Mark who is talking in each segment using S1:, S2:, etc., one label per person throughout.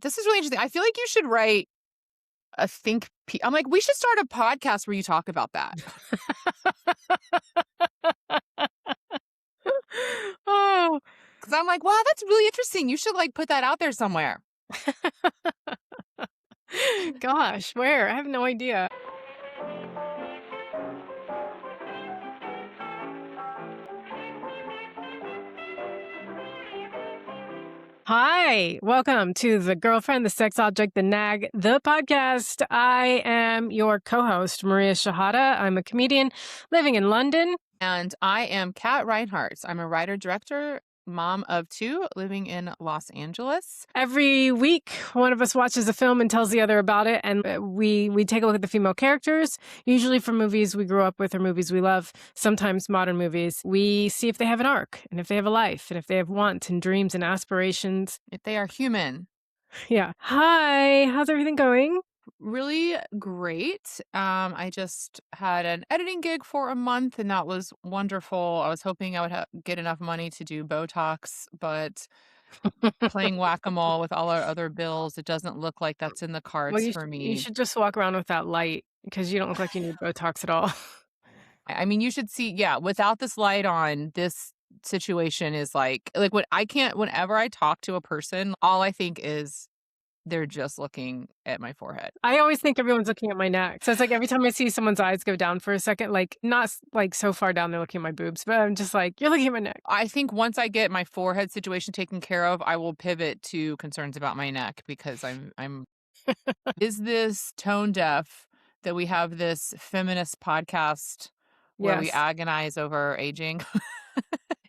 S1: This is really interesting. I feel like you should write I'm like, we should start a podcast where you talk about that.
S2: Oh,
S1: Because I'm like, wow, that's really interesting. You should like put that out there somewhere.
S2: gosh, where? I have no idea. Hi, welcome to The Girlfriend, the Sex Object, the Nag, the podcast. I am your co-host, Maria Shehata. I'm a comedian living in London.
S1: And I am Kat Rhinehart. I'm a writer, director, mom of two living in Los Angeles.
S2: Every week, one of us watches a film and tells the other about it, and we take a look at the female characters, usually from movies we grew up with or movies we love, sometimes modern movies. We see if they have an arc, and if they have a life, and if they have wants and dreams and aspirations.
S1: If they are human.
S2: Yeah. Hi, how's everything going?
S1: Really great. I just had an editing gig for a month, and that was wonderful. I was hoping I would get enough money to do Botox, but playing whack-a-mole with all our other bills, it doesn't look like that's in the
S2: Well,
S1: cards for
S2: you
S1: me.
S2: should just walk around with that light because you don't look like you need Botox at all.
S1: I mean, you should see, yeah, without this light on, this situation is like when I can't, whenever I talk to a person, all I think is they're just looking at my forehead.
S2: I always think everyone's looking at my neck. So it's like every time I see someone's eyes go down for a second, like not like so far down they're looking at my boobs, but I'm just like, you're looking at my neck.
S1: I think once I get my forehead situation taken care of, I will pivot to concerns about my neck because I'm is this tone deaf that we have this feminist podcast where we
S2: Yes.
S1: agonize over aging?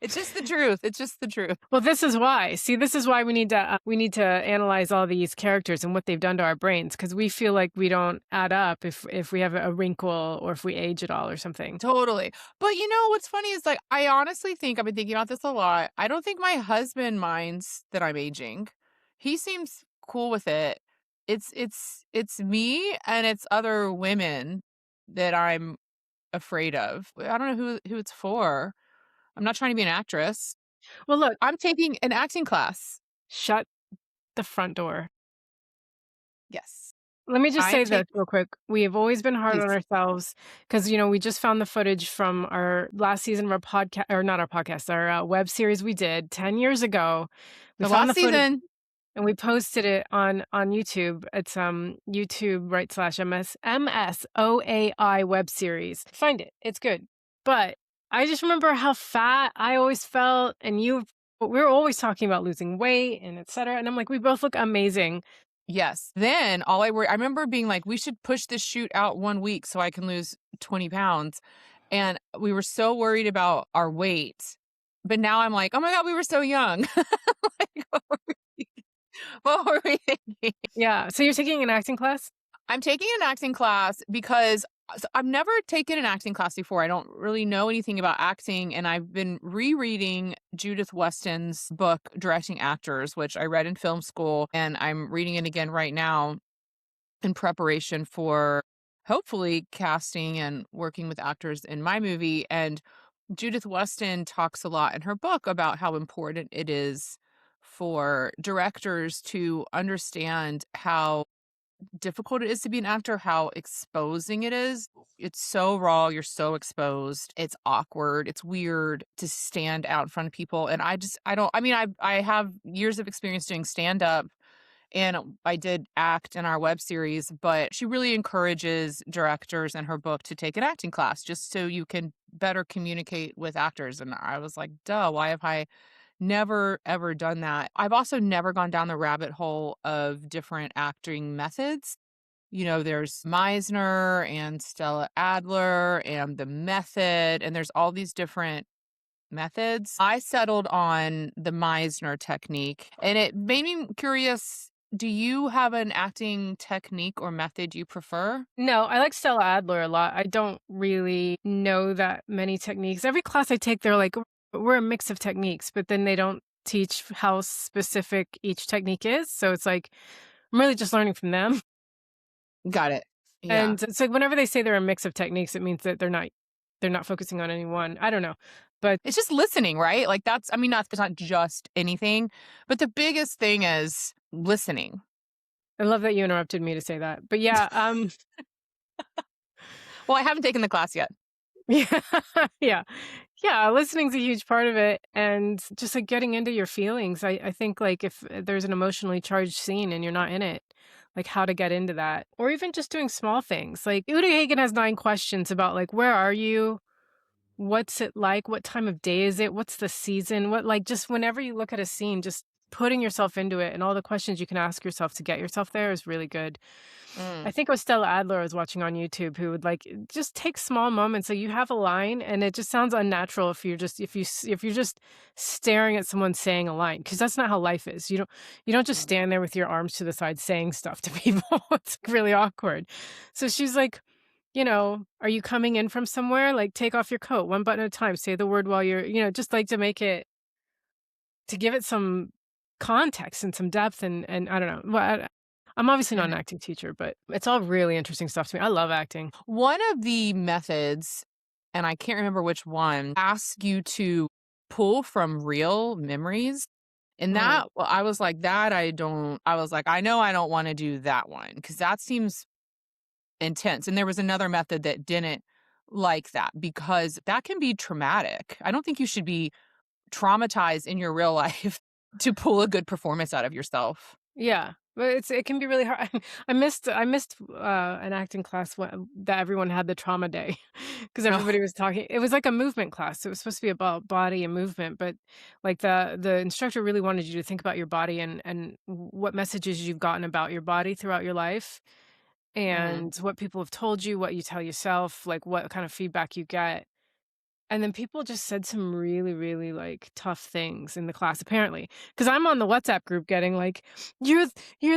S1: It's just the truth. It's just the truth.
S2: Well, this is why. See, this is why we need to analyze all these characters and what they've done to our brains because we feel like we don't add up if we have a wrinkle or if we age at all or something.
S1: Totally. But you know what's funny is like I honestly think I've been thinking about this a lot. I don't think my husband minds that I'm aging. He seems cool with it. It's me and it's other women that I'm afraid of. I don't know who it's for. I'm not trying to be an actress.
S2: Well, look,
S1: I'm taking an acting class.
S2: shut the front door.
S1: Yes.
S2: Let me just
S1: I am
S2: say this
S1: taking
S2: real quick. We have always been hard on
S1: please.
S2: ourselves because, we just found the footage from our last season of our podcast, or not our podcast, our web series we did 10 years ago. We
S1: The
S2: found
S1: last
S2: the footage
S1: season.
S2: and we posted it on YouTube. It's YouTube /MSOAI web series. Find it. It's good. But I just remember how fat I always felt, and we were always talking about losing weight and etc. And I'm like, we both look amazing.
S1: Yes. Then I remember being like, we should push this shoot out 1 week so I can lose 20 pounds. And we were so worried about our weight. But now I'm like, oh my God, we were so young. Like, what were we thinking?
S2: Yeah. So you're taking an acting class?
S1: I'm taking an acting class because I've never taken an acting class before. I don't really know anything about acting. And I've been rereading Judith Weston's book, Directing Actors, which I read in film school. And I'm reading it again right now in preparation for hopefully casting and working with actors in my movie. And Judith Weston talks a lot in her book about how important it is for directors to understand how difficult it is to be an actor, how exposing it is. It's so raw, you're so exposed. It's awkward, it's weird to stand out in front of people. And I have years of experience doing stand up and I did act in our web series, but she really encourages directors in her book to take an acting class just so you can better communicate with actors. And I was like, duh, why have I never ever done that? I've also never gone down the rabbit hole of different acting methods. There's Meisner and Stella Adler and the method, and there's all these different methods. I settled on the Meisner technique, and it made me curious. Do you have an acting technique or method you prefer?
S2: No, I like Stella Adler a lot. I don't really know that many techniques. Every class I take, they're like, we're a mix of techniques, but then they don't teach how specific each technique is. So it's like, I'm really just learning from them.
S1: Got it. Yeah.
S2: And it's like whenever they say they're a mix of techniques, it means that they're not focusing on any one. I don't know. But
S1: It's just listening, right? Like it's not just anything, but the biggest thing is listening.
S2: I love that you interrupted me to say that. But yeah,
S1: Well, I haven't taken the class yet.
S2: yeah, yeah, yeah. Listening's a huge part of it, and just like getting into your feelings. I think like if there's an emotionally charged scene and you're not in it, like how to get into that, or even just doing small things. Like Uta Hagen has 9 questions about like where are you, what's it like, what time of day is it, what's the season, what like just whenever you look at a scene, just putting yourself into it and all the questions you can ask yourself to get yourself there is really good. I
S1: Mm,
S2: think it was Stella Adler I was watching on YouTube who would like just take small moments. So you have a line and it just sounds unnatural if you're just if you're just staring at someone saying a line because that's not how life is. You don't just
S1: mm,
S2: stand there with your arms to the side saying stuff to people. It's really awkward. So she's like, are you coming in from somewhere? Like take off your coat one button at a time. Say the word while you're, just like to make it to give it some context and some depth and I don't know. Well, I'm obviously not an
S1: mhm.
S2: acting teacher, but it's all really interesting stuff to me. I love acting.
S1: One of the methods, and I can't remember which one, asks you to pull from real memories. And
S2: Mhm.
S1: that, well, I was like, that I don't, I was like, I know I don't want to do that one because that seems intense. And there was another method that didn't like that because that can be traumatic. I don't think you should be traumatized in your real life to pull a good performance out of yourself.
S2: Yeah, but it can be really hard. I missed an acting class that everyone had the trauma day because
S1: Oh,
S2: everybody was talking. It was like a movement class. So it was supposed to be about body and movement, but like the instructor really wanted you to think about your body and what messages you've gotten about your body throughout your life
S1: mhm,
S2: and what people have told you, what you tell yourself, like what kind of feedback you get. And then people just said some really, really, like, tough things in the class, apparently, because 'cause I'm on the WhatsApp group getting like, "You're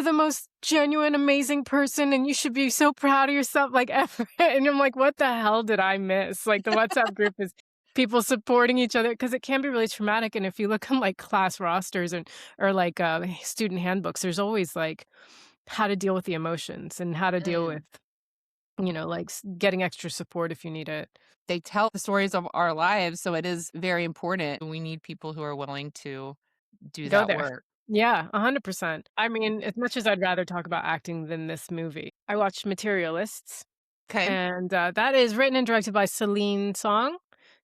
S2: the most genuine, amazing person, and you should be so proud of yourself," like, ever, and I'm like, "What the hell did I miss?" Like, the WhatsApp group is people supporting each other because it can be really traumatic, and if you look on, like, class rosters and or, like, student handbooks, there's always, like, how to deal with the emotions and how to deal
S1: mm.
S2: with, like, getting extra support if you need it.
S1: They tell the stories of our lives, so it is very important. We need people who are willing to do
S2: Go
S1: that
S2: there.
S1: work.
S2: Yeah, 100%. I mean, as much as I'd rather talk about acting than this movie, I watched Materialists,
S1: Okay.
S2: and, that is written and directed by Celine Song,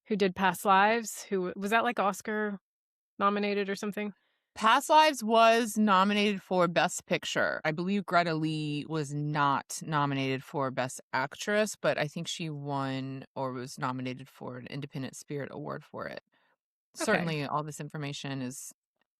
S2: who did Past Lives, who was that, like, Oscar nominated or something?
S1: Past Lives was nominated for Best Picture. I believe Greta Lee was not nominated for Best Actress, but I think she won or was nominated for an Independent Spirit Award for it.
S2: Okay.
S1: Certainly, all this information is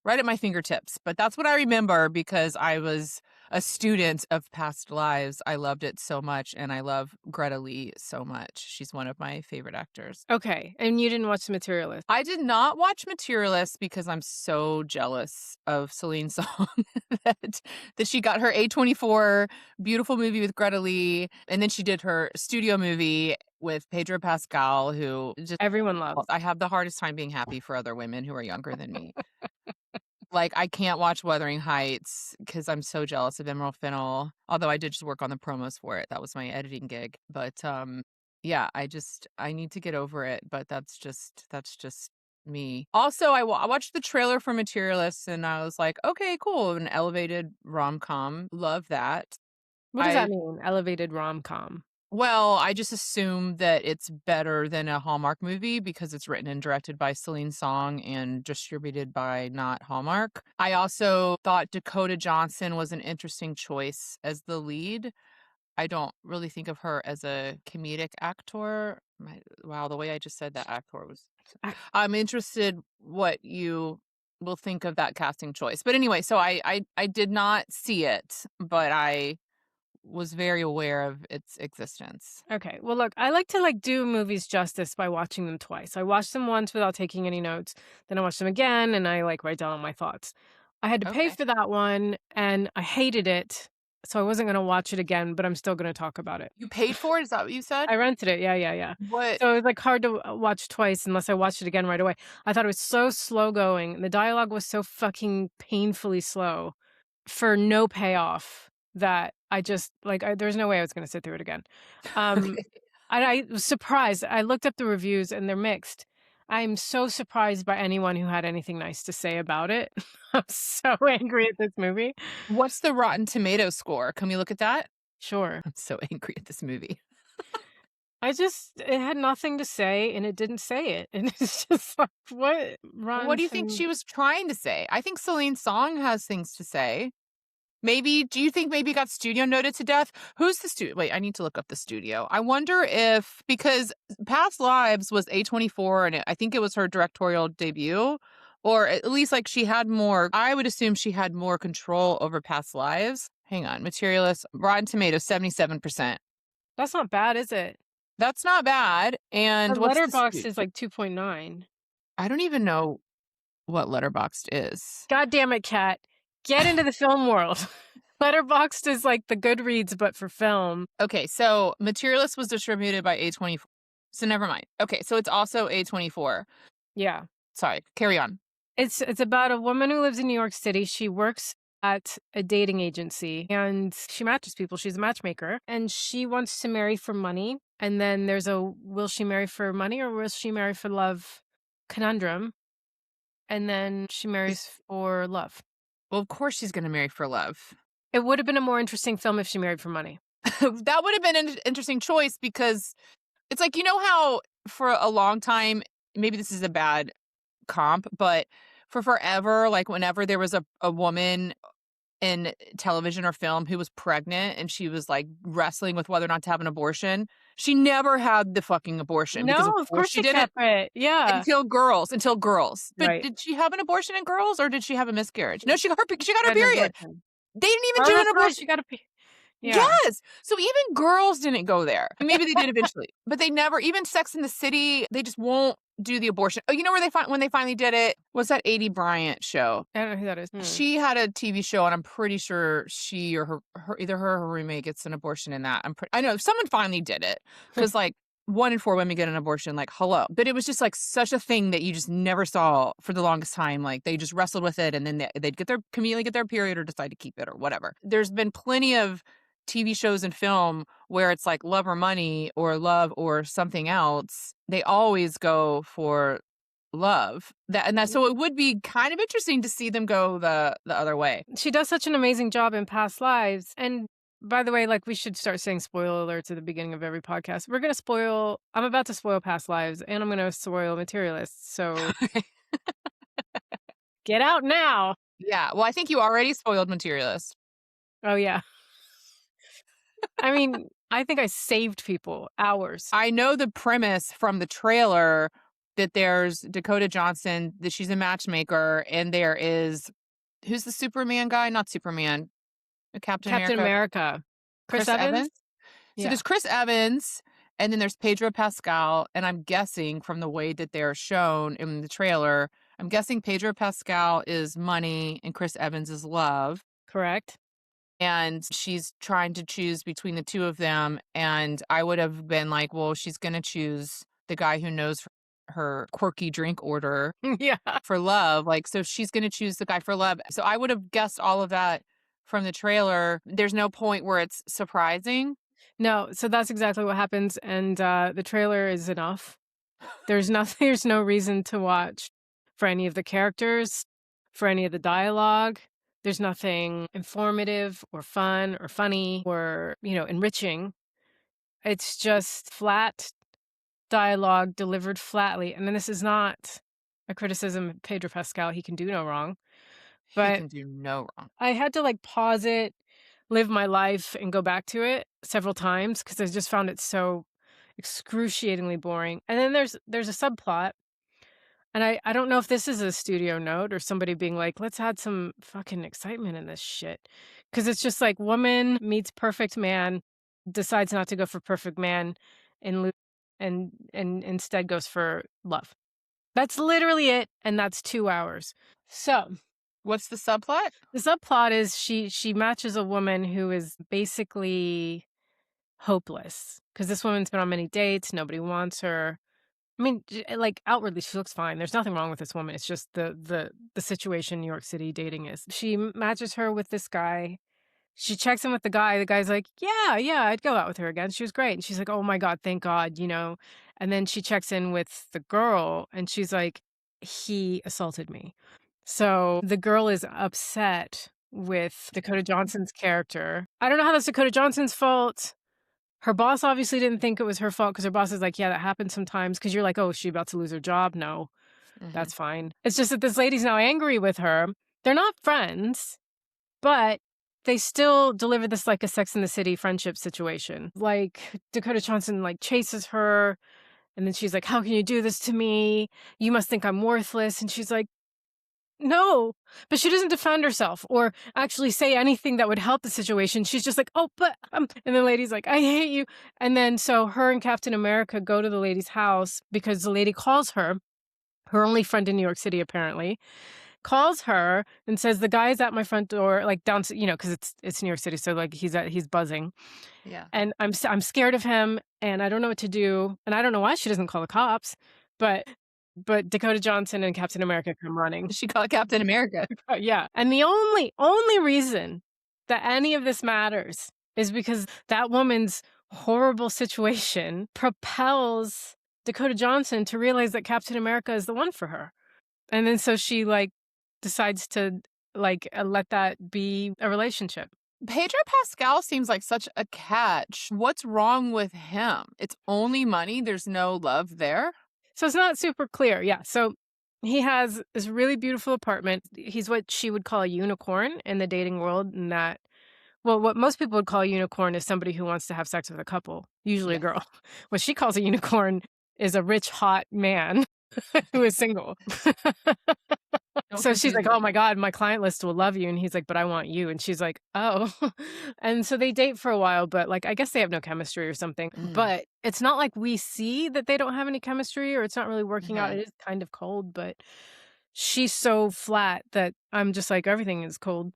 S1: right at my fingertips, but that's what I remember because I was a student of Past Lives. I loved it so much, and I love Greta Lee so much. She's one of my favorite actors.
S2: Okay, and you didn't watch The Materialist.
S1: I did not watch Materialists because I'm so jealous of Celine Song that that she got her A24 beautiful movie with Greta Lee, and then she did her studio movie with Pedro Pascal, who just
S2: Everyone loves.
S1: I have the hardest time being happy for other women who are younger than me. Like, I can't watch Wuthering Heights because 'cause I'm so jealous of Emerald Fennell, although I did just work on the promos for it. That was my editing gig, but, yeah, I need to get over it, but that's just me. Also, I watched the trailer for Materialists, and I was like, "Okay, cool, an elevated rom-com, love that."
S2: What does that
S1: I
S2: mean, elevated rom-com?
S1: Well, I just assume that it's better than a Hallmark movie because it's written and directed by Celine Song and distributed by not Hallmark. I also thought Dakota Johnson was an interesting choice as the lead. I don't really think of her as a comedic actor. Wow, the way I just said that actor was.
S2: I
S1: I'm interested what you will think of that casting choice. But anyway, so I did not see it, but I was very aware of its existence.
S2: Okay. Well, look, I like to like do movies justice by watching them twice. I watched them once without taking any notes. Then I watched them again and I like write down all my thoughts. I had to pay
S1: Okay.
S2: for that one and I hated it. So I wasn't going to watch it again, but I'm still going to talk about it.
S1: You paid for it? Is that what you said?
S2: I rented it. Yeah, yeah, yeah.
S1: What
S2: So it was like hard to watch twice unless I watched it again right away. I thought it was so slow going. The dialogue was so fucking painfully slow for no payoff that I just like there's no way I was going to sit through it again. Um
S1: okay.
S2: I was surprised. I looked up the reviews and they're mixed. I'm so surprised by anyone who had anything nice to say about it. I'm so angry at this movie.
S1: What's the Rotten Tomato score? Can we look at that?
S2: Sure.
S1: I'm so angry at this movie.
S2: It had nothing to say and it didn't say it. And it's just like, what
S1: What
S2: Ron
S1: do you think
S2: to
S1: she was trying to say? I think Celine's song has things to say. Maybe do you think maybe it got studio noted to death? Who's the studio? Wait, I need to look up the studio. I wonder if because Past Lives was A24 and I think it was her directorial debut, or at least like she had more. I would assume she had more control over Past Lives. Hang on, Materialists, Rotten Tomatoes, 77%.
S2: That's not bad, is it?
S1: That's not bad.
S2: Her
S1: And what's the
S2: letterbox is like 2.9.
S1: I don't even know what Letterboxd is.
S2: God damn it, Kat. Get into the film world. Letterboxd is like the Goodreads, but for film.
S1: Okay, so Materialist was distributed by A24. So never mind. Okay, so it's also A24.
S2: Yeah.
S1: Sorry, carry on.
S2: It's about a woman who lives in New York City. She works at a dating agency and she matches people. She's a matchmaker and she wants to marry for money. And then there's a will she marry for money or will she marry for love conundrum. And then she marries for love.
S1: Well, of course she's going to marry for love.
S2: It would have been a more interesting film if she married for money.
S1: That would have been an interesting choice because it's like, you know how for a long time, maybe this is a bad comp, but for forever, like whenever there was a woman in television or film who was pregnant and she was like wrestling with whether or not to have an abortion, she never had the fucking abortion because of
S2: No, of
S1: course
S2: course
S1: she
S2: she
S1: didn't
S2: kept it. Yeah.
S1: until girls. But
S2: Right.
S1: did she have an abortion in girls or did she have a miscarriage? No, she got her
S2: Had an
S1: period.
S2: abortion.
S1: They didn't even
S2: Oh,
S1: do an
S2: that's right.
S1: abortion.
S2: She got a yeah.
S1: Yes. So even girls didn't go there. Maybe they did eventually, but they never. Even Sex in the City, they just won't do the abortion. Oh, you know where when they finally did it was that Adie Bryant show.
S2: I don't know who that is.
S1: She had a TV show, and I'm pretty sure she or either her or her roommate gets an abortion in that. I know someone finally did it because like 1 in 4 women get an abortion. Like hello, but it was just like such a thing that you just never saw for the longest time. Like they just wrestled with it, and then they'd conveniently get their period or decide to keep it or whatever. There's been plenty of TV shows and film where it's like love or money or love or something else. They always go for love so it would be kind of interesting to see them go the other way.
S2: She does such an amazing job in Past Lives. And by the way, like we should start saying spoiler alerts at the beginning of every podcast. I'm about to spoil Past Lives and I'm going to spoil Materialists. So get out now.
S1: Yeah, well, I think you already spoiled Materialist.
S2: Oh, yeah. I mean, I think I saved people hours.
S1: I know the premise from the trailer that there's Dakota Johnson, that she's a matchmaker, and there is who's the Superman guy? Not Superman. Captain
S2: America. Chris Evans?
S1: So there's Chris Evans, and then there's Pedro Pascal, and I'm guessing from the way that they're shown in the trailer, I'm guessing Pedro Pascal is money and Chris Evans is love.
S2: Correct.
S1: And she's trying to choose between the two of them. And I would have been like, well, she's going to choose the guy who knows her quirky drink order
S2: Yeah.
S1: for love. Like, so she's going to choose the guy for love. So I would have guessed all of that from the trailer. There's no point where it's surprising.
S2: No, so that's exactly what happens. And the trailer is enough. There's no reason to watch for any of the characters, for any of the dialogue. There's nothing informative or fun or funny or, enriching. It's just flat dialogue delivered flatly. And then this is not a criticism of Pedro Pascal. He can do no wrong. But
S1: he can do no wrong.
S2: I had to like pause it, live my life, and go back to it several times because I just found it so excruciatingly boring. And then there's a subplot. And I don't know if this is a studio note or somebody being like, let's add some fucking excitement in this shit. Because it's just like woman meets perfect man, decides not to go for perfect man, and instead goes for love. That's literally it, and that's 2 hours. So
S1: what's the subplot?
S2: The subplot is she matches a woman who is basically hopeless because this woman's been on many dates, nobody wants her. I mean, like outwardly, she looks fine. There's nothing wrong with this woman. It's just the situation New York City dating is. She matches her with this guy She checks in with the guy. The guy's like, "Yeah, yeah, I'd go out with her again. She was great." And she's like, "Oh my God, thank God, you know." And then she checks in with the girl and she's like, "He assaulted me." So the girl is upset with Dakota Johnson's character. I don't know how that's Dakota Johnson's fault. Her boss obviously didn't think it was her fault because her boss is like, "Yeah, that happens sometimes." Because you're like, "Oh, is she about to lose her job?" No,
S1: Hmm.
S2: that's fine. It's just that this lady's now angry with her. They're not friends, but they still deliver this like a Sex in the City friendship situation. Like Dakota Johnson like chases her and then she's like, "How can you do this to me? You must think I'm worthless." And she's like, "No." But she doesn't defend herself or actually say anything that would help the situation. She's just like, "Oh, but and the lady's like, "I hate you." And then so her and Captain America go to the lady's house because the lady calls her only friend in New York City apparently, calls her and says, "The guy's at my front door, like down, you know, because it's New York City, so like he's buzzing,
S1: Yeah.
S2: and I'm scared of him, and I don't know what to do, and I don't know why she doesn't call the cops, but Dakota Johnson and Captain America come running,
S1: She called Captain America.
S2: yeah, and the only reason that any of this matters is because that woman's horrible situation propels Dakota Johnson to realize that Captain America is the one for her. And then so she, like, decides to, like, let that be a relationship.
S1: Pedro Pascal seems like such a catch. What's wrong with him? It's only money. There's no love there.
S2: So it's not super clear, yeah, so he has this really beautiful apartment. He's what she would call a unicorn in the dating world, and that well, what most people would call a unicorn is somebody who wants to have sex with a couple, usually a
S1: Yes.
S2: girl. What she calls a unicorn is a rich, hot man who is single.
S1: Don't
S2: So she's
S1: confuse
S2: like,
S1: them.
S2: "Oh my God, my client list will love you." And he's like, "But I want you." And she's like, "Oh." And so they date for a while, but like, I guess they have no chemistry or something.
S1: Mm.
S2: But it's not like we see that they don't have any chemistry or it's not really working out.
S1: Hmm.
S2: It is kind of cold, but she's so flat that I'm just like, everything is cold.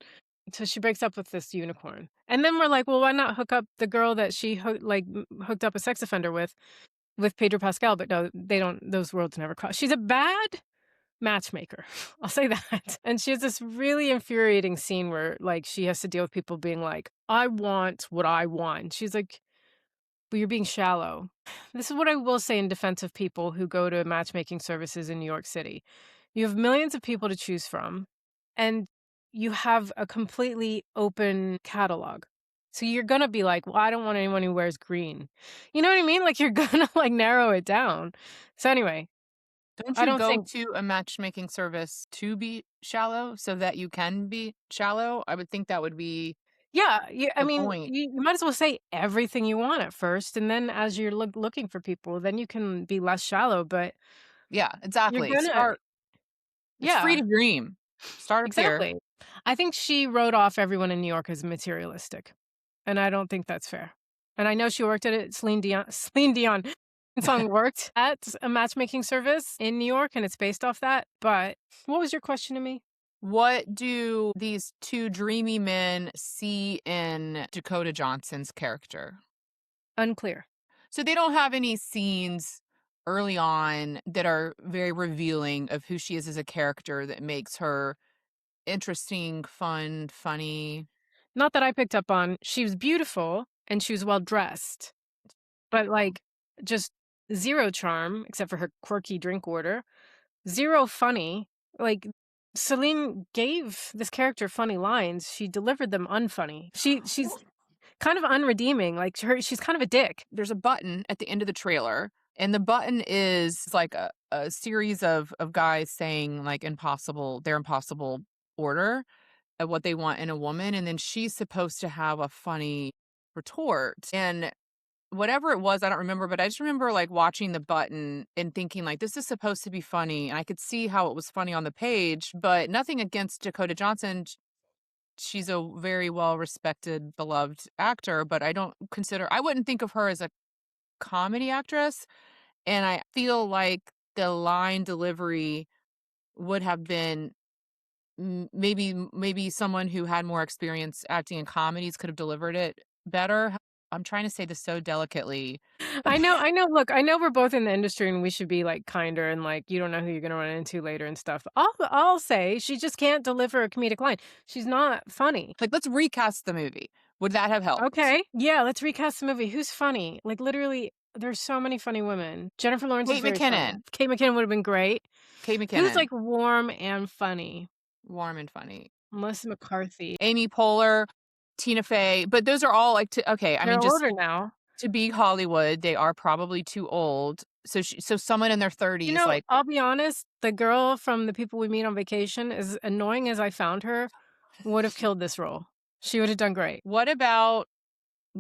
S2: So she breaks up with this unicorn. And then we're like, well, why not hook up the girl that she hooked up a sex offender with Pedro Pascal? But no, they don't, those worlds never cross. She's a bad matchmaker. I'll say that. And she has this really infuriating scene where like she has to deal with people being like, "I want what I want." She's like, "But you're being shallow." This is what I will say in defense of people who go to matchmaking services in New York City. You have millions of people to choose from, and you have a completely open catalog. So you're gonna be like, "Well, I don't want anyone who wears green." You know what I mean? Like you're gonna like narrow it down. So anyway,
S1: Don't
S2: I
S1: you
S2: don't
S1: go
S2: think
S1: to a matchmaking service to be shallow so that you can be shallow? I would think that would be
S2: yeah, I
S1: the
S2: mean,
S1: point.
S2: you might as well say everything you want at first, and then as you're looking for people, then you can be less shallow, but
S1: Yeah,
S2: you're
S1: exactly.
S2: gonna
S1: Start. It's free
S2: yeah,
S1: to dream. Start up here.
S2: exactly. I think she wrote off everyone in New York as materialistic, and I don't think that's fair. And I know she worked at it. Celine Dion song worked at a matchmaking service in New York, and it's based off that. But what was your question to me?
S1: What do these two dreamy men see in Dakota Johnson's character?
S2: Unclear.
S1: So they don't have any scenes early on that are very revealing of who she is as a character that makes her interesting, fun, funny.
S2: Not that I picked up on. She was beautiful and she was well dressed. But, like, just 0 charm, except for her quirky drink order, 0 funny. Like, Celine gave this character funny lines, she delivered them unfunny. She's kind of unredeeming, like, she's kind of a dick.
S1: There's a button at the end of the trailer, and the button is like a series of guys saying like their impossible order of what they want in a woman, and then she's supposed to have a funny retort. And whatever it was, I don't remember, but I just remember like watching the button and thinking like this is supposed to be funny, and I could see how it was funny on the page, but nothing against Dakota Johnson. She's a very well respected, beloved actor, but I wouldn't think of her as a comedy actress. And I feel like the line delivery would have been maybe someone who had more experience acting in comedies could have delivered it better. I'm trying to say this so delicately.
S2: I know, look, I know we're both in the industry and we should be, like, kinder and, like, you don't know who you're gonna run into later and stuff. I'll say she just can't deliver a comedic line. She's not funny.
S1: Like, let's recast the movie. Would that have helped?
S2: Okay, yeah, let's recast the movie. Who's funny? Like, literally, there's so many funny women. Jennifer Lawrence is
S1: Kate
S2: very funny.
S1: McKinnon.
S2: Kate McKinnon would've been great.
S1: Kate
S2: Who's,
S1: McKinnon.
S2: like, warm and funny?
S1: Warm and funny.
S2: Melissa McCarthy.
S1: Amy Poehler, Tina Fey, but those are all, like, okay, I
S2: They're
S1: mean, just
S2: older now.
S1: to be Hollywood, they are probably too old. So someone in their
S2: You
S1: 30s,
S2: know,
S1: like,
S2: I'll be honest, the girl from The People We Meet on Vacation, as annoying as I found her, would have killed this role. She would have done great.
S1: what about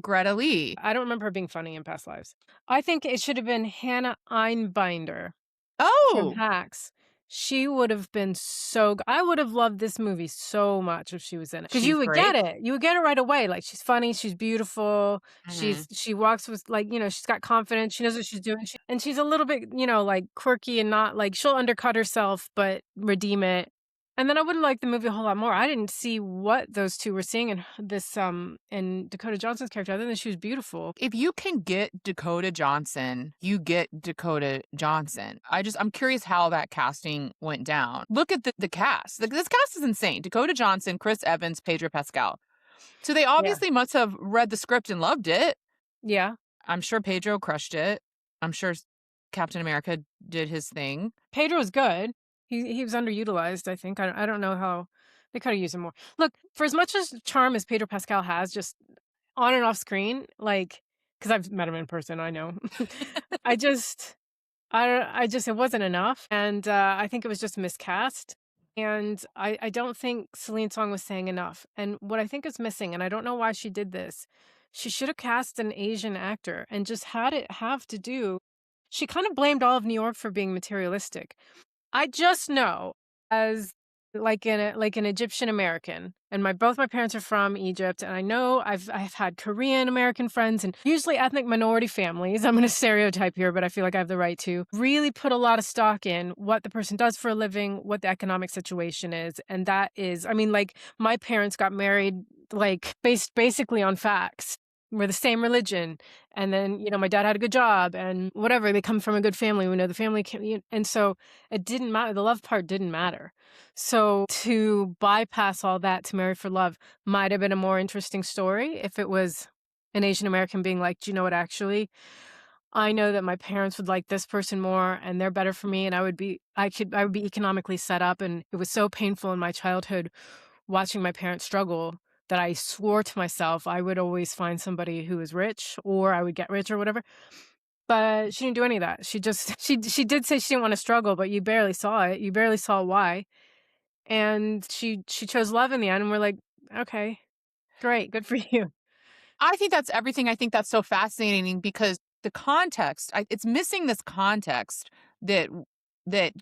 S1: Greta Lee?
S2: I don't remember her being funny in past lives. I think it should have been Hannah Einbinder from
S1: Oh,
S2: Hacks. She would have been so I would have loved this movie so much if she was in it. Because
S1: she's
S2: you would get
S1: great.
S2: it. You would get it right away. Like, she's funny, she's beautiful,
S1: Mhm.
S2: she walks with, like, she's got confidence, she knows what she's doing, and she's a little bit, like, quirky and not like she'll undercut herself, but redeem it. And then I would have liked the movie a whole lot more. I didn't see what those two were seeing in this, in Dakota Johnson's character, other than she was beautiful.
S1: If you can get Dakota Johnson, you get Dakota Johnson. I'm curious how that casting went down. Look at the cast. Like, this cast is insane. Dakota Johnson, Chris Evans, Pedro Pascal. So they
S2: Yeah.
S1: obviously must have read the script and loved it.
S2: Yeah.
S1: I'm sure Pedro crushed it. I'm sure Captain America did his thing.
S2: Pedro was good. He was underutilized, I think. I don't know how they could have used him more. Look, for as much as charm as Pedro Pascal has, just on and off screen, like, because I've met him in person, I know. I just, I just, it wasn't enough, and I think it was just miscast. And I don't think Celine Song was saying enough. And what I think is missing, and I don't know why she did this, she should have cast an Asian actor and just had it have to do. She kind of blamed all of New York for being materialistic. I just know as like an Egyptian American, and both my parents are from Egypt, and I know I've had Korean American friends and usually ethnic minority families. I'm going to stereotype here, but I feel like I have the right to really put a lot of stock in what the person does for a living, what the economic situation is, and that is, I mean, like, my parents got married like based basically on facts. We're the same religion. And then, my dad had a good job and whatever. They come from a good family. We know the family can, and so it didn't matter. The love part didn't matter. So to bypass all that to marry for love might have been a more interesting story if it was an Asian American being like, do you know what, actually, I know that my parents would like this person more and they're better for me. And I would be economically set up. And it was so painful in my childhood watching my parents struggle that I swore to myself I would always find somebody who was rich or I would get rich or whatever. But she didn't do any of that. She just she did say she didn't want to struggle, but you barely saw it. You barely saw why. And she chose love in the end, and we're like, okay, great, good for you.
S1: I think that's everything. I think that's so fascinating because the context, it's missing this context that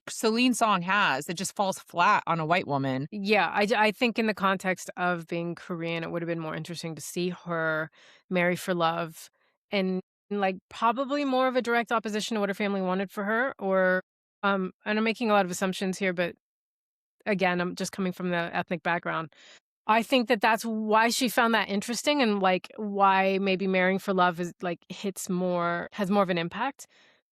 S1: Celine Song has that just falls flat on a white woman.
S2: Yeah, I think in the context of being Korean, it would have been more interesting to see her marry for love and, like, probably more of a direct opposition to what her family wanted for her, or and I'm making a lot of assumptions here, but again, I'm just coming from the ethnic background. I think that that's why she found that interesting, and, like, why maybe marrying for love is, like, has more of an impact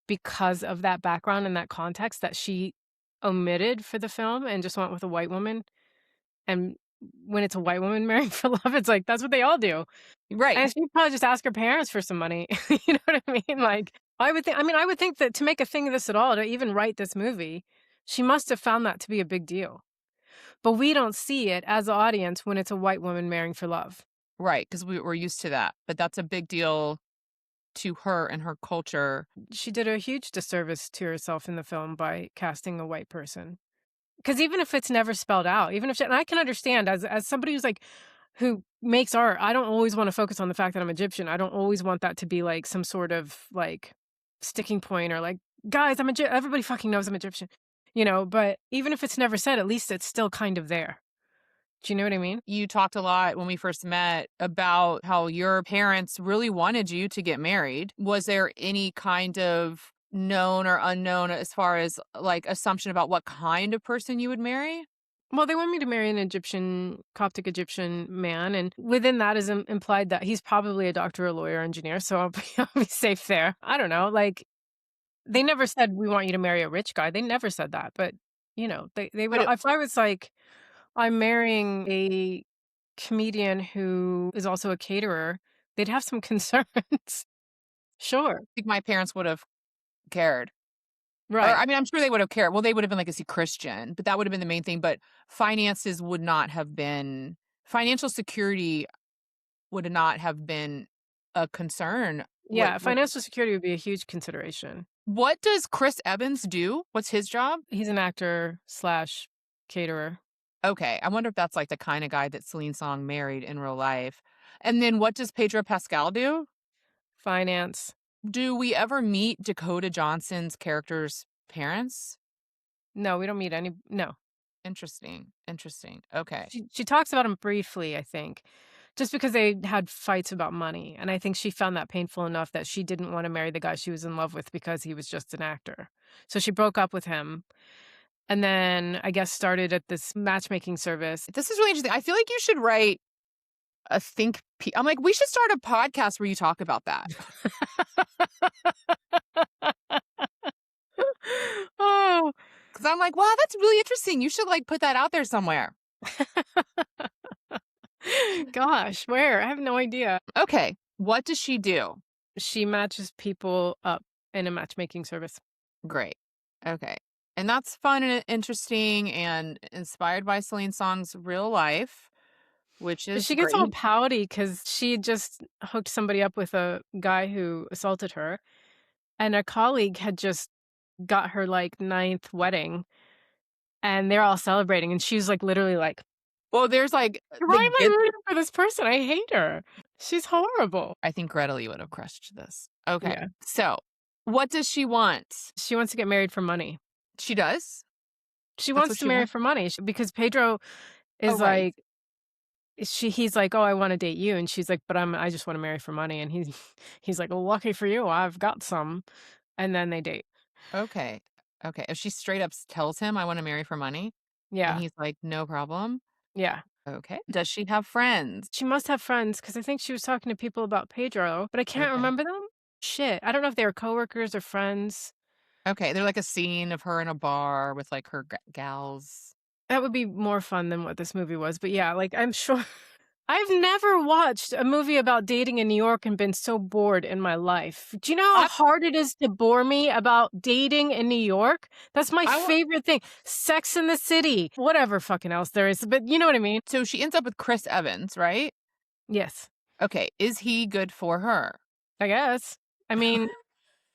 S2: because of that background and that context that she omitted for the film and just went with a white woman. And when it's a white woman marrying for love, it's like, that's what they all do.
S1: Right.
S2: And she'd probably just ask her parents for some money. You know what I mean? Like, I would think that to make a thing of this at all, to even write this movie, she must have found that to be a big deal. But we don't see it as an audience when it's a white woman marrying for love.
S1: Right. Because we're used to that. But that's a big deal to her and her culture.
S2: She did a huge disservice to herself in the film by casting a white person. Because even if it's never spelled out, even if and I can understand as somebody who's like who makes art, I don't always want to focus on the fact that I'm Egyptian. I don't always want that to be like some sort of like sticking point or like, guys, everybody fucking knows I'm Egyptian. But even if it's never said, at least it's still kind of there. Do you know what I mean?
S1: You talked a lot when we first met about how your parents really wanted you to get married. Was there any kind of known or unknown as far as like assumption about what kind of person you would marry?
S2: Well, they want me to marry an Coptic Egyptian man, and within that is implied that he's probably a doctor, a lawyer, engineer, so I'll be safe there. I don't know, like, they never said, "We want you to marry a rich guy." They never said that, but, they would
S1: But it
S2: if I was like, "I'm marrying a comedian who is also a caterer," they'd have some concerns. Sure.
S1: think my parents would have cared. Or,
S2: Right.
S1: I mean, I'm sure they would have cared. Well, they would have been like, "Is he Christian?" But that would have been the main thing, but finances would not have been financial security would not have been a concern.
S2: Yeah, financial security would be a huge consideration.
S1: What does Chris Evans do? What's his job?
S2: He's an actor/caterer.
S1: Okay, I wonder if that's, like, the kinda guy that Celine Song married in real life. And then what does Pedro Pascal do?
S2: Finance.
S1: Do we ever meet Dakota Johnson's character's parents?
S2: No, we don't meet any no.
S1: Interesting, interesting. Okay.
S2: She talks about him briefly, I think, just because they had fights about money, and I think she found that painful enough that she didn't wanna marry the guy she was in love with because he was just an actor. So she broke up with him, and then I guess started at this matchmaking service.
S1: This is really interesting. I feel like you should write a I'm like, "We should start a podcast where you talk about that."
S2: Oh.
S1: 'Cause I'm like, "Wow, that's really interesting. You should, like, put that out there somewhere."
S2: Gosh, where? I have no idea.
S1: Okay, what does she do?
S2: She matches people up in a matchmaking service.
S1: Great. Okay. And that's fun and interesting and inspired by Celine Song's real life, which
S2: But
S1: is
S2: she gets all
S1: great.
S2: pouty because she had just hooked somebody up with a guy who assaulted her, and a colleague had just got her, like, ninth wedding, and they're all celebrating, and she's, like, literally like,
S1: Well, there's like
S2: "Why
S1: the
S2: am I
S1: get
S2: rooting for this person? I hate her. She's horrible."
S1: I think Greta Lee would have crushed this. Okay.
S2: Yeah.
S1: So, what does she want?
S2: She wants to get married for money.
S1: She does?
S2: She
S1: That's
S2: wants
S1: what
S2: to
S1: she
S2: marry
S1: wants?
S2: for money because Pedro
S1: Oh,
S2: is
S1: right.
S2: like he's like, "Oh, I wanna date you," and she's like, "But I just wanna marry for money," and he's like, "Well, lucky for you, I've got some," and then they date.
S1: Okay. Okay. If she straight up tells him, "I wanna marry for money," and
S2: Yeah,
S1: he's like, "No problem."
S2: yeah.
S1: Okay. Does she have friends?
S2: She must have friends because I think she was talking to people about Pedro, but I can't
S1: Okay.
S2: remember them. Shit, I don't know if they were coworkers or friends.
S1: Okay, they're like a scene of her in a bar with, like, her gals.
S2: That would be more fun than what this movie was, but yeah, like, I'm sure I've never watched a movie about dating in New York and been so bored in my life. Do you know how
S1: I
S2: hard it is to bore me about dating in New York? That's my
S1: I wa
S2: favorite thing. Sex in the City, whatever fucking else there is, but you know what I mean?
S1: So she ends up with Chris Evans, right?
S2: Yes,
S1: Okay, is he good for her?
S2: I guess. I mean,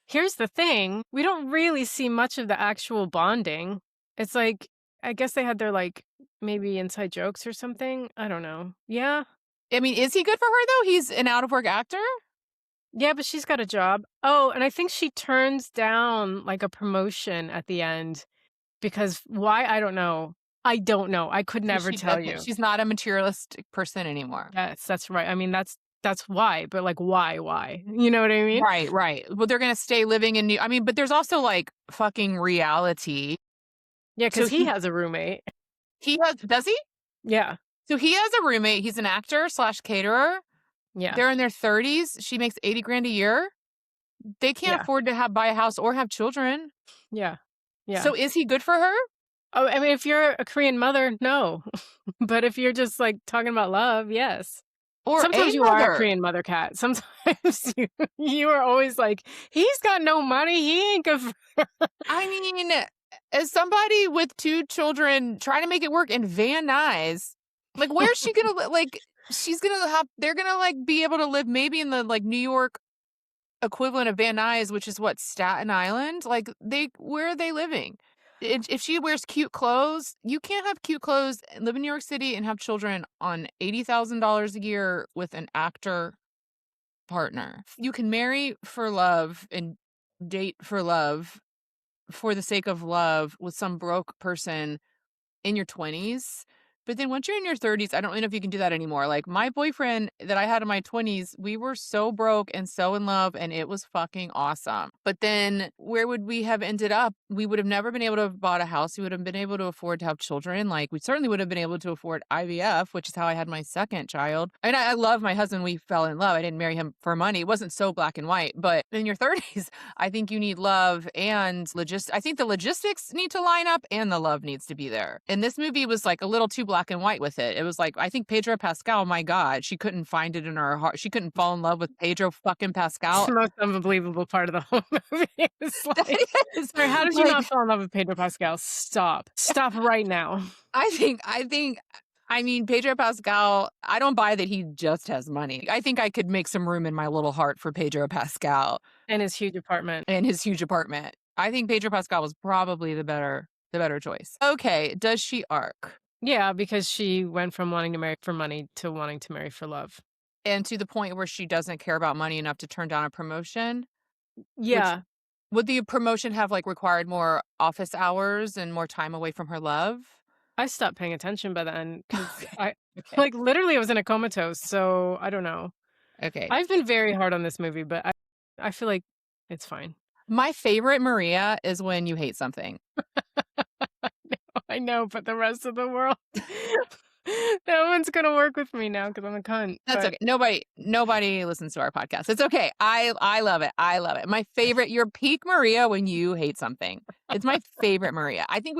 S2: here's the thing, we don't really see much of the actual bonding. It's like, I guess they had their, like, maybe inside jokes or something? I don't know. Yeah?
S1: I mean, is he good for her, though? He's an out-of-work actor?
S2: Yeah, but she's got a job. Oh, and I think she turns down, like, a promotion at the end because why? I don't know. I don't know. I could
S1: 'Cause
S2: never
S1: she
S2: tell
S1: doesn't
S2: you.
S1: she's not a materialistic person anymore.
S2: Yes, that's right. I mean, that's why, but, like, why? You know what I mean?
S1: Right, right. Well, they're gonna stay living in New I mean, but there's also, like, fucking reality.
S2: Yeah,
S1: So
S2: because he has a roommate.
S1: he has does he?
S2: Yeah,
S1: So he has a roommate, he's an actor/caterer.
S2: yeah,
S1: They're in their 30s, she makes 80 grand a year. They can't
S2: yeah,
S1: afford to buy a house or have children.
S2: yeah, yeah.
S1: So is he good for her?
S2: Oh, I mean, if you're a Korean mother, no. But if you're just, like, talking about love, yes.
S1: Or a
S2: Sometimes you are a
S1: mother?
S2: Korean mother cat. Sometimes you are always like, "He's got no money, he ain't good for."
S1: I mean, as somebody with 2 children trying to make it work in Van Nuys, like, where's she gonna like, she's gonna have they're gonna, like, be able to live maybe in the, like, New York equivalent of Van Nuys, which is what, Staten Island? Like, where are they living? If she wears cute clothes, you can't have cute clothes, live in New York City, and have children on $80,000 a year with an actor partner. You can marry for love and date for the sake of love with some broke person in your 20s, But then once you're in your 30s, I don't really know if you can do that anymore. Like my boyfriend that I had in my 20s, we were so broke and so in love, and it was fucking awesome. But then where would we have ended up? We would have never been able to have bought a house. We would have been able to afford to have children. Like we certainly would have been able to afford IVF, which is how I had my second child. And I love my husband. We fell in love. I didn't marry him for money. It wasn't so black and white. But in your 30s, I think you need love and I think the logistics need to line up and the love needs to be there. And this movie was like a little too black and white with it. It was like, I think Pedro Pascal, my God, she couldn't find it in her heart. She couldn't fall in love with Pedro fucking
S2: It's
S1: Pascal.
S2: the most unbelievable part of the whole movie. It's
S1: That
S2: like,
S1: is,
S2: sorry, how did you
S1: like,
S2: not fall in love with Pedro Pascal? Stop. Stop right now.
S1: I mean, Pedro Pascal, I don't buy that he just has money. I think I could make some room in my little heart for Pedro Pascal
S2: And his huge apartment.
S1: and his huge apartment. I think Pedro Pascal was probably the better choice. Okay, does she arc?
S2: Yeah, because she went from wanting to marry for money to wanting to marry for love.
S1: And to the point where she doesn't care about money enough to turn down a promotion? Which
S2: Yeah.
S1: would the promotion have like required more office hours and more time away from her love?
S2: I stopped paying attention by then because I
S1: Okay.
S2: like literally I was in a comatose, so I don't know.
S1: Okay.
S2: I've been very hard on this movie, but I feel like it's fine.
S1: My favorite Maria is when you hate something.
S2: I know, but the rest of the world, no one's gonna work with me now because I'm a cunt.
S1: That's
S2: But
S1: okay. Nobody listens to our podcast. It's okay. I love it. I love it. My favorite, your peak Maria when you hate something. It's my favorite Maria. I think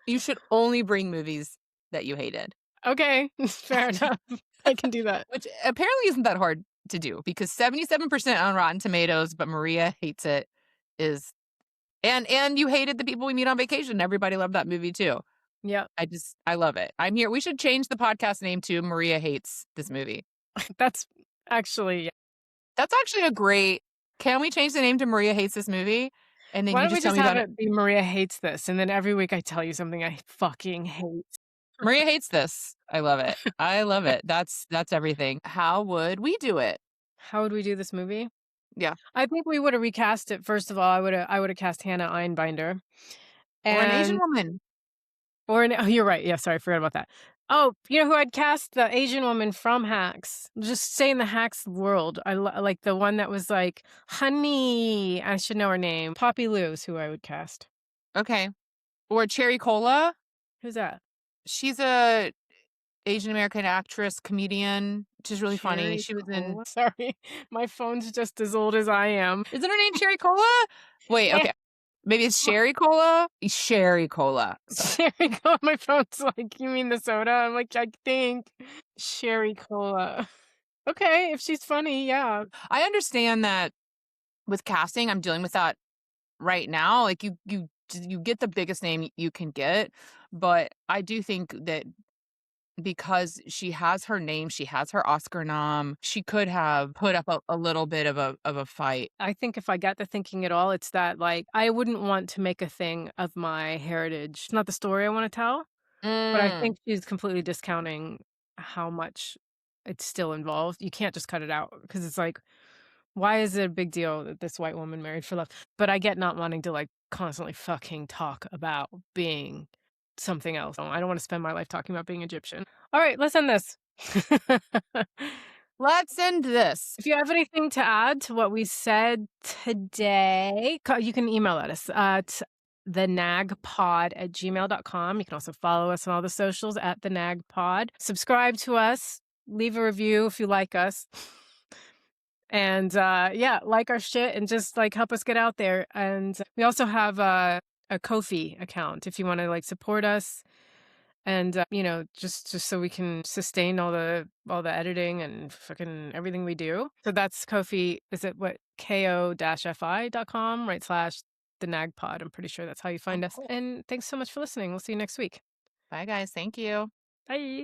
S1: you should only bring movies that you hated.
S2: okay, fair enough. I can do that.
S1: Which apparently isn't that hard to do because 77% on Rotten Tomatoes, but Maria hates it is and you hated The People We Meet on Vacation. Everybody loved that movie too.
S2: Yeah,
S1: I love it. I'm here. We should change the podcast name to Maria Hates This Movie.
S2: that's actually.
S1: That's actually a great. Can we change the name to Maria Hates This Movie? And then
S2: Why
S1: you
S2: don't we
S1: just tell
S2: just
S1: me
S2: have
S1: about it.
S2: it be Maria hates this, and then every week I tell you something I fucking hate.
S1: Maria hates this. I love it. I love it. That's everything. How would we do it?
S2: How would we do this movie?
S1: Yeah.
S2: I think we would have recast it. First of all, I would have cast Hannah Einbinder,
S1: Or an Asian
S2: and
S1: woman.
S2: oh, you're right. Yeah, sorry, I forgot about that. Oh, you know who I'd cast? The Asian woman from Hacks. Just say in the Hacks world. Like the one that was like, honey. I should know her name. Poppy Lou is who I would cast.
S1: Okay. Or Cherry Cola.
S2: Who's that?
S1: She's a Asian American actress, comedian. She's really funny.
S2: Cherry
S1: She was in.
S2: Cola? Sorry, my phone's just as old as I am.
S1: Isn't her name Cherry Cola? Wait, okay. Maybe it's Sherry Cola? Sherry Cola. Sorry.
S2: Cherry Cola. My phone's like, you mean the soda? I'm like, I think Cherry Cola. Okay, if she's funny, yeah.
S1: I understand that with casting, I'm dealing with that right now. Like you get the biggest name you can get, but I do think that because she has her name, she has her Oscar nom, she could have put up a little bit of a fight.
S2: I think if I got to thinking at all, it's that like I wouldn't want to make a thing of my heritage. It's not the story I want to tell, but I
S1: Mm.
S2: think she's completely discounting how much it's still involved. You can't just cut it out because it's like, why is it a big deal that this white woman married for love? But I get not wanting to like constantly fucking talk about being something else. I don't want to spend my life talking about being Egyptian. All right, let's end this.
S1: Let's end this.
S2: If you have anything to add to what we said today, you can email at us at thenagpod@gmail.com. You can also follow us on all the socials at thenagpod. Subscribe to us. Leave a review if you like us. And yeah, like our shit and just like help us get out there. And we also have a Ko-fi account if you want to like support us. And you know, just so we can sustain all the editing and fucking everything we do. So that's Ko-fi. Is it what ko-fi.com/thenagpod? I'm pretty sure that's how you find us.
S1: Cool.
S2: And thanks so much for listening. We'll see you next week.
S1: Bye guys. Thank you.
S2: Bye.